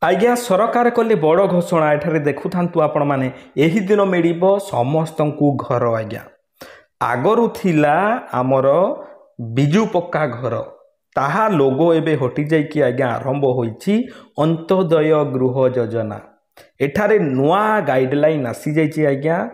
आज्ञा सरकार कले बड़ घोषणा एठारे देखुथांतु आपण माने एही दिन मिलिबो समस्तंकु घर। आज्ञा आगरु थिला आमर बिजु पक्का घर ताहा लोगो एबे हटि जाई कि आज्ञा आरंभ होईछि अंत्योदय गृह योजना। एठारे नुआ गाइडलाइन आसी जाइछि। आज्ञा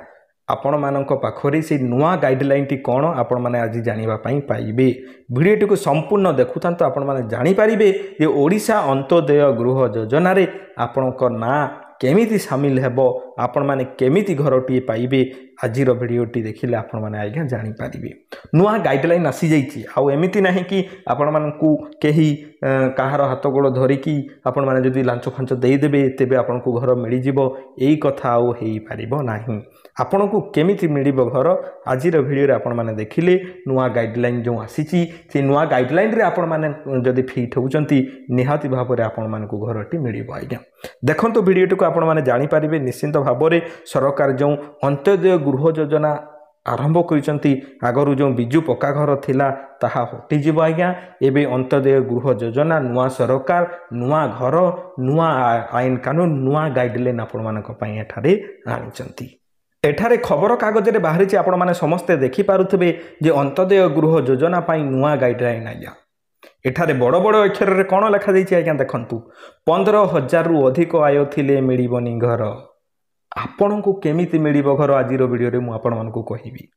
आपण मानक पाखरे से नुआ गाइडलाइन टी कौन आपण माने आज जानिबा पई पाइबे। भिडियोटी को संपूर्ण देखुथांतु आपण माने जानि पारिबे जे ओडिशा अंत्योदय गृह योजना रे आपणक ना केमिति सामिल हेबो, आपण माने केमिति घरटी पाइबे। आजिर भिडियोटी देखिले आपण माने आज्ञा जानि पारिबे। नुआ गाइडलाइन आसी जाइछि। आउ एमिति नाही कि आपण मानकु केही काहार हाथ गोड़ धरिकी आपण माने जदि लांच फांच देई देबे तेबे आपनकु घर मिली जिवो, एई कथा आउ हेई पारिबो नाही। आपनकु केमिति मिलिबो घर आजिर भिडियो रे आपण माने देखिले नुआ गाइडलाइन जो आसीछि से नुआ गाइडलाइन रे आपण माने जदि फिट होउचंती निहाती भाबरे आपण मानकु घरटी मिलिबो। आज्ञा देखंतु भिडियोटी को आपण माने जानि पारिबे निश्चित भाबरे सरकार जो अंत्योदय गृह योजना आरंभ करिसंती। आगरु जो बिजु पक्का घर थिला ताहा हटि जिवो। आज्ञा एबे अंत्योदय गृह योजना नुआ सरकार नुआ घर नुआ आईन कानून नुआ गाइडलाइन आपण मानक पई एठारे आनिसंती। एठारे खबर कागज रे बाहरी आपण माने समस्ते देखि पारुथबे जे अंत्योदय गृह योजना पई नुआ गाइडलाइन। आज्ञा एठारे बड़ बड़ अक्षर रे कोन लिखा दैछि। आज्ञा देखंतु 15,000 रु अधिक आय थिले मिलिबनी घर। आपणको केमिति मिलिबो घर आजिर वीडियो रे मु आपण मानकु कहिबी।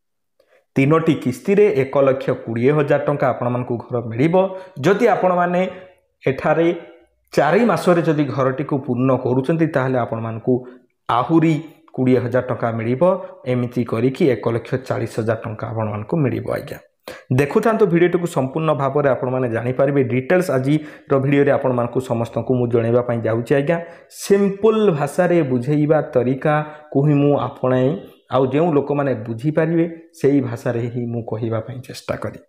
तीनोटी किस्ती रे 1,20,000 टंका आपण मानकु घर मिलिबो जदि आपण माने एठारे 4 मास रे जदि घरटी को पूर्ण करूचंती ताहले आपण मानकु आहुरी 20,000 टंका मिलिबो। एमिति करिकि 1,40,000 टंका आपण मानकु मिलिबो। आज्ञा देखुथांतु भिडियोटी को संपूर्ण भाव में आपण माने जानि पारिबे। डिटेल्स आज भिडियो रे आपण मानकु समस्त को मु जणेबा पई जाउछि। आज्ञा सिंपल भाषा रे बुझेइबा तरीका कोहि मु आपणाई आउ जेउ लोक माने बुझी पारिबे सेही भाषा रे ही मु कहिबा पई चेष्टा करी।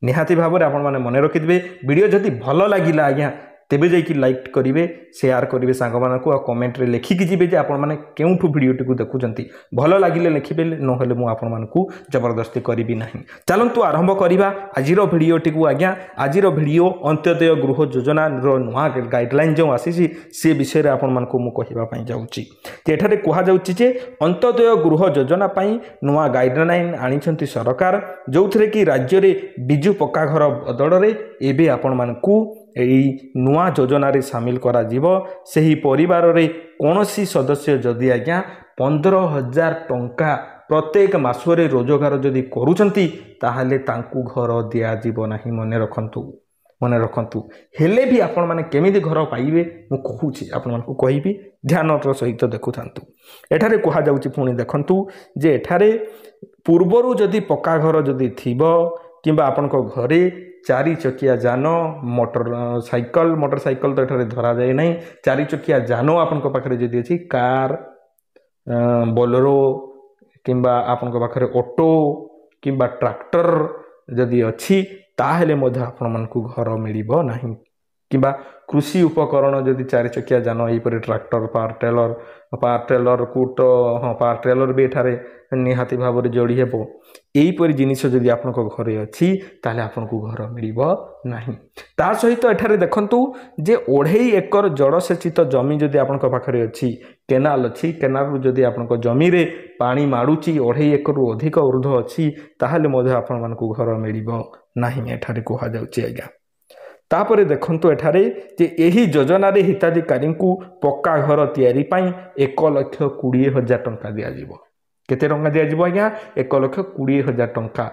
निहाती भाव में आपण माने मने रखिदिबे। वीडियो जदि भलो लागिला आज्ञा तेबे जाइकी लाइक करिवे शेयर करिवे सांग मानकु आ कमेंट रे लेखिकी जिबे जे आपण माने केउठु भिडियोटी को देखुचंती। भलो लागिले लेखिबे नहेले मु आपण मानकु जबरदस्ती करिबी नाही। चलंतु आरंभ करिबा आजिर भिडियोटी को। आज्ञा आजिर भिडियो अंत्योदय गृह योजना रो नुआ गाइडलाइन जो आसीसी से विषय रे आपण मानकु मु कहिबा पई जाउची। जे एठारे कहा जाउची जे अंत्योदय गृह योजना पई नुआ गाइडलाइन आनिछंती सरकार, जोथरे कि राज्य रे बिजु पक्का घर बदल रे एबे आपण मानकु एई नुआ योजना रे सामिल करा जीवो। सेही परिवार रे कोनोसी सदस्य जदि आज्ञा 15,000 टंका प्रत्येक मासरे रोजगार जदि करूचंती ताहले तांकु घर दिया जीवो नाही। मने रखंतु हेले भी आपण माने केमिति घर पाइबे मु कहूची आपण मानकु कहिबी। ध्यानर सहित देखुथांतु। एठारे कहा जाउची पुणी देखंतु जे एठारे पूर्वरु जदि पक्का घर जदि थिबो किंबा आपनको घरे 4 चकिया जान मोटरसाइकल तो एठारे धरा जाए नहीं। 4 चकिया जान आपनको पाखरे जदि अछि कार बोलेरो किंबा आपनको पाखरे ऑटो किंबा ट्रैक्टर जदि अछि ताहेले मध्य आपण मानकु घर मिलिबो नाही। किंबा कृषि उपकरण जदि 4 चकिया जान एई परे ट्रैक्टर पावर टेलर कूट पावर टेलर भी एठारे निहाती भाव में जोड़ी हेबो। एई परि जिनिस जदि आपनको घरे अछि ताले आपनको घर मिलिबो नाही। ता सहित एठारे देखंतु जे 2.5 एकर जड़सेचित जमी जदि आपनको पाखरे अछि केनाल अछि केनाल जदि आपनको जमी रे पानी माडुची 2.5 एकर रु अधिक ऊर्ध्व अछि ताहाले मधे आपण मानकु घर मिलिबो नाही एठारे कहा जाउची। आज्ञा तापरे देखंतु एठारे जे एही योजना रे हिताधिकारी को पक्का घर तयारी पई 1,20,000 टंका दिया जिवो। केते टंका दिया जिवो आज्ञा 1,20,000 टंका।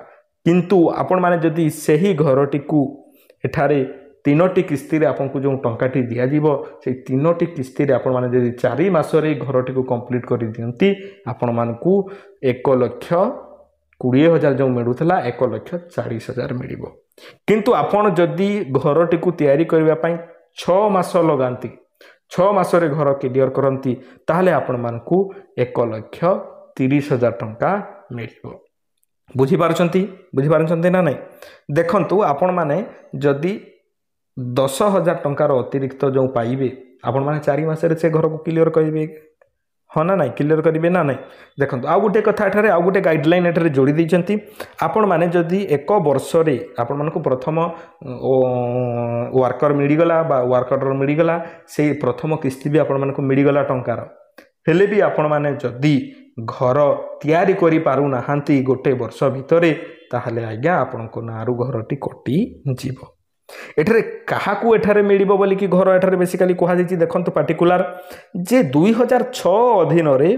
किंतु आपण माने जदि सेही घरटी को एठारे 3टी किस्ती रे आपनको जो टंकाटी दिया जिवो से 3टी किस्ती रे आपण माने जदि 4 मास रे घरटी को कंप्लीट करि दियंती आपण मानकु 1,20,000 जो मिलुथला 1,40,000 मिलिबो। किंतु आपण जदि घरटी को तैयारी करबा पई 6 मास लगांती 6 मास रे घर क्लियर करंती ताहले आपण मानकु 1,30,000 टंका मिलिबो। बुझी पारछंती ना नहीं। देखंतु आपण माने जदि 10,000 टंकार अतिरिक्त जो पाइबे आपण माने 4 मास रे से घर को क्लियर करिवे हाँ ना नाई क्लियर करेंगे ना नाई देखो आउ गोटे कथा एठारे आउ गोटे गाइडलाइन एठारे जोड़ी देइछंती आपण माने जदि एक वर्ष रे आपण मानकु प्रथम वर्कर मिलगला बा वर्कर मिलगला से प्रथम किस्ती भी आपण मानकु मिलगला टंकार हेले भी आपण माने जदि घर तैयारी करि पारु नाहांती गोटे वर्ष भितरे ताहले आज्ञा आपणको नारु घरटी कटि जीव एठारे काहाकू एठारे मिलिबो बोली कि घर एठारे बेसिकली कहा जायछि देखंतु पार्टिकुलर जे 2006 अधीन रे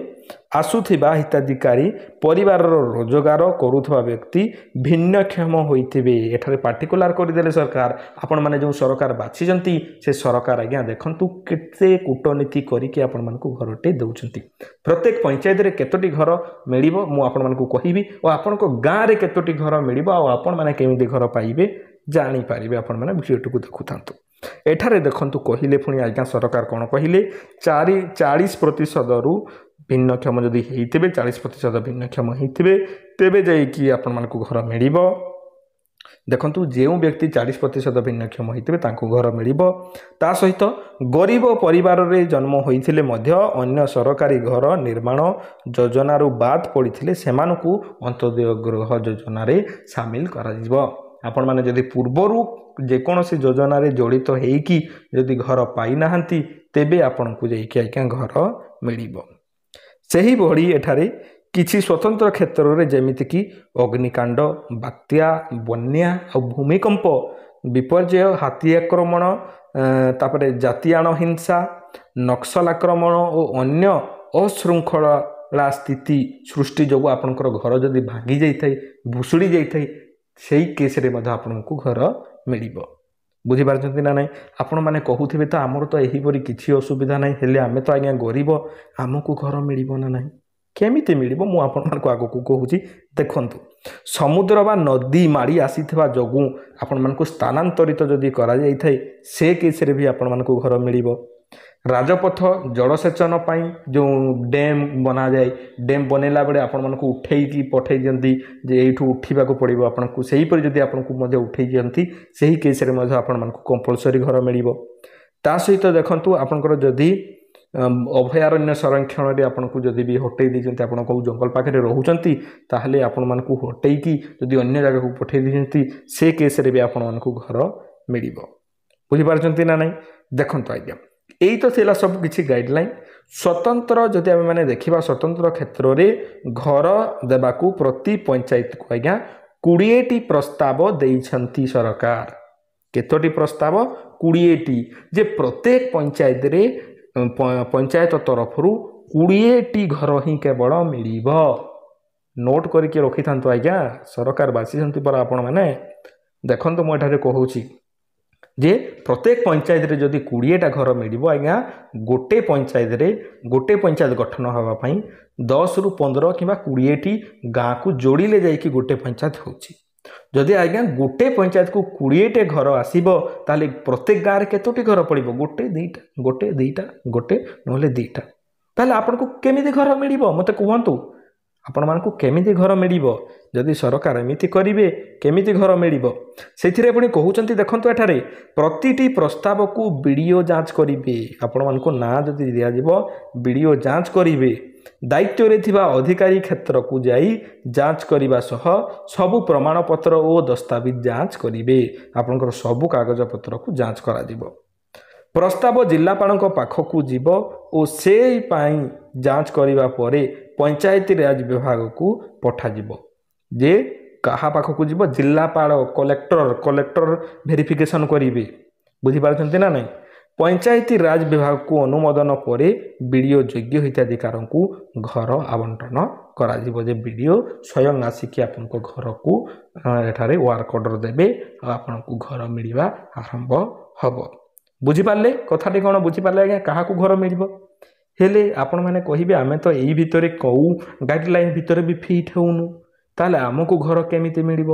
आसुथिबा हिताधिकारी परिवार रोजगार करुथबा व्यक्ति भिन्नक्षम होइथिबे एठारे पार्टिकुलर करदेले सरकार आपण माने जो सरकार बाछिजंती से सरकार आज्ञा देखंतु केते कूटनीति करिके आपण मानकु घरटे दउछंती प्रत्येक पंचायत रे केतोटी घर मिलिबो मु आपण मानकु कहिबी ओ आपनको गां रे केतोटी घर मिलिबो आ आपण माने केमिति घर पाइबे जानी पारिबे आपण माने भिडियो को देखुथांतु एठारे देखंतु कहिले पुणी आज्ञा सरकार कोन कहिले 40% रु भिन्नक्षम जदि हेइतिबे 40% भिन्नक्षम हेइतिबे तेबे जाई कि आपण मानकु घर मिलिबो देखंतु जेउ व्यक्ति 40% भिन्नक्षम होइतिबे तांको घर मिलिबो ता सहित गरीब परिवार रे जन्म होइथिले मध्य अन्य सरकारी घर निर्माण योजना रु बाद पड़िथिले सेमानकु अंत्योदय गृह योजना रे शामिल करा जिवो आपण माने जदि पूर्वरु जेकोसी योजना रे जड़ित हेइकी जदि घर पाई नाहंती तेबे आपण को जाई कि आज्ञा घर मिलिबो सही भड़ी एठारे किछि स्वतंत्र क्षेत्र रे जेमिति कि अग्निकांड बात्या बन्या और भूमिकंप विपर्यय हाथी आक्रमण तापरे जातीयाण हिंसा नक्सल आक्रमण और अन्य अशृंखला स्थिति सृष्टि जो आपनकर घर जदि भांगी जाइथाय भुसुड़ी जाइथाय सेही केस रे मध्य आपनकु घर मिलिबो बुझी पारछंती ना नहीं आपण माने कहूथिबे तो हमर तो एही परी किछि असुविधा नहीं हेले आमे तो आज्ञा गरीब हमकु घर मिलिबो ना नहीं केमिति मिलिबो मु आपण मानकु आगो को कहूची देखंतु समुद्र बा नदी माड़ी आसीथिबा जगु आपण मानकु स्थानांतरित जदि करा जाइथाय से केस रे भी आपण मानकु घर मिलिबो राजपथ जलसेचन पाई जो डैम बना जाए डैम बनैला बेले आपण मानकु उठेई पठै दियंती जे एठू उठीबा को पड़िबो आपनकु सेही पर जदि आपनकु मध्य उठेई दियंती सेही केस रे मध्य आपण मानकु कंपलसरी घर मिलिबो ता सहित देखंतु आपनकर जदि अभयारण्य संरक्षण रे आपनकु जदि भी हटै दियंती आपण को जंगल पाखे रहउचंती ताहले आपण मानकु हटै की जदि अन्य जगह को पठै दियंती से केस रे भी आपण मानकु घर मिलिबो बुझी पारछंती ना नहीं देखंतु आज्ञा यही तो थिला सब किछि गाइडलाइन स्वतंत्र जदि आमे माने देखिबा स्वतंत्र क्षेत्र रे घर देबाकू प्रति पंचायत को आज्ञा 20 टी प्रस्ताव देइछंती सरकार केतोटी प्रस्ताव 20 टी जे प्रत्येक पंचायत रे पंचायत तरफ रु 20 टी घर ही केवल मिलिबो नोट करके रखि थांतो आज्ञा सरकार बासिछंती पर आपण माने देखंतो मो एठारे कहूची जे प्रत्येक पंचायत रे जदि 20टा घर मिलिबो आज्ञा गोटे पंचायत गठन हवा पई 10 रु 15 किबा 20 टी गाँ को जोड़िले जाई कि गोटे पंचायत होची जदि आज्ञा गोटे पंचायत को 20 टे घर आसीबो ताले प्रत्येक गाँ रे केतोटी घर पड़िबो गोटे नहले दुईटा ताले आपन को केमिति घर मिलिबो मते कहंतु आपण मानकु केमिति घर मिलिबो जदि सरकार एमिति करिवे केमिति घर मिलिबो सेथिरे पुणी कहउचंती देखंतु एठारे प्रतिटी प्रस्ताव को वीडियो जांच करिवे आपण मानकु ना जदि दिया जिवो वीडियो जांच करिवे दायित्व रे थिबा अधिकारी क्षेत्र को जाई जांच करिबा सह सबु प्रमाण पत्र ओ दस्तावेज जांच करिवे आपनकर सबु कागज पत्र को जांच करा दिबो प्रस्ताव जिलापाल पाखकू जीव और से जांच करने पर पंचायती राज विभाग को पठाଯିव जे कहा पाखकू जीव जिलापाल कलेक्टर वेरिफिकेशन करेंगे बुझीपार ना नहीं पंचायती राज विभाग को अनुमोदन पर वीडियो योग्य हिताधिकार को घर आवंटन करा जे वीडियो स्वयं आसिक आपण घर को एठारे वर्क ऑर्डर देबे आपण को घर मिलवा आरंभ हम बुझीपारे कथाटी कौन बुझीपारे आज्ञा क्या घर मिल हेले आपण मैंने कहे आम तो यही भितर कौ गाइडलाइन भितर भी फिट होनु ताले आमको घर केमिति मिल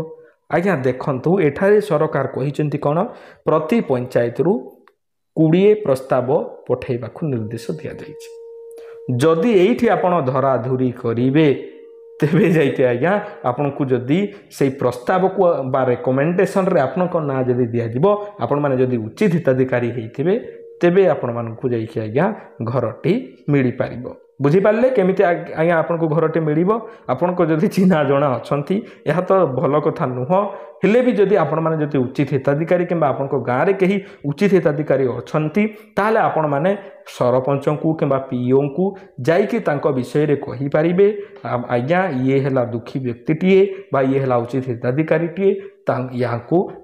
आज्ञा देखंतु एठारे सरकार कहिसेंती कौन प्रति पंचायत रु 20 प्रस्ताव पठेबा को निर्देश दिया जाइछि जदि एठी आपण धराधुरी करिवे तेबे जाइते आज्ञा आपन को जदि से प्रस्ताव को बा रेकमेंडेशन रे आपन को ना जदि दिया जिवो आपण माने जदि उचित हिताधिकारी हेइथिबे तेबे आपण मान को जाइछि आज्ञा घरटी मिली पारिबो बुझीपारे केमी आज्ञा आपन को घरटे मिल आपण को जदि चिन्हा जना अच्छा यह तो भल कथा नुह हेले भी जदि आपण मैंने जदि उचित हिताधिकारी कि आपण गाँव में कहीं उचित हिताधिकारी अच्छा ताहले आपण मैंने सरपंच को कि पीओ को जाइए विषय रे कहींपारे आज्ञा ये है दुखी व्यक्तिटीए ये है उचित हिताधिकारी या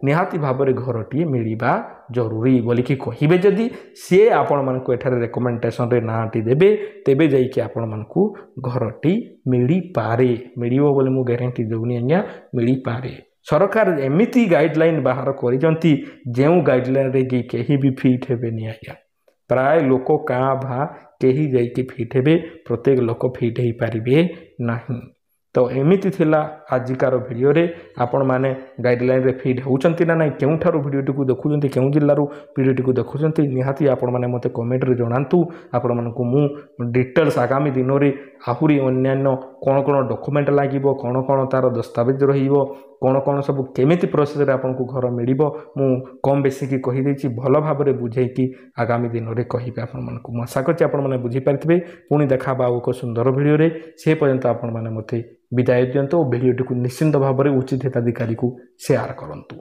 निहाती भाव में घरटीए मिलवा जरूरी बोलिकी कहे जदि सी आपण मानक एठारे रेकमेंडेशन रे नाटी देबे तेबे जाइए आपण मानक घरटी मिल पारे मिल बोले मु गारंटी देउनी आज्ञा मिल पारे। सरकार एमिती गाइडलाइन बाहर करिजंती जेउ गाइडलाइन रे कहीं भी फिट हेबे नि आज्ञा प्राय लोक काँ भा कहीं जाइए फिट हेबे प्रत्येक लोक फिट हो पारे नहीं। तो एमिति थिला आजिकार वीडियो रे आपण माने गाइडलाइन रे फिट होउचंती ना नहीं केउठारु वीडियो को देखुचंती केउ जिल्लारू वीडियो को देखुचंती निहाती आपण माने मते कमेंट रे जणांतु आपण मानकु मु डिटेल्स आगामी दिन रे आहुरी अन्यान्य कोन कोन डॉक्यूमेंट लागिबो कोन कोन तार दस्तावेज रहिबो कोन कोन सब केमिति प्रोसेस रे आपण को घर मिलिबो मु कम बेसी की कहि देछि भलो भाव रे बुझाई कि आगामी दिन रे कहिबे आपण मानकु आशा करछि आपण माने बुझी पारथिबे पुणी देखा बा एक सुंदर वीडियो रे से पर्यंत आपण माने मते विदाय दियंतु वीडियो को निश्चिंत भाव में उचित हिताधिकारी को शेयर करंतु।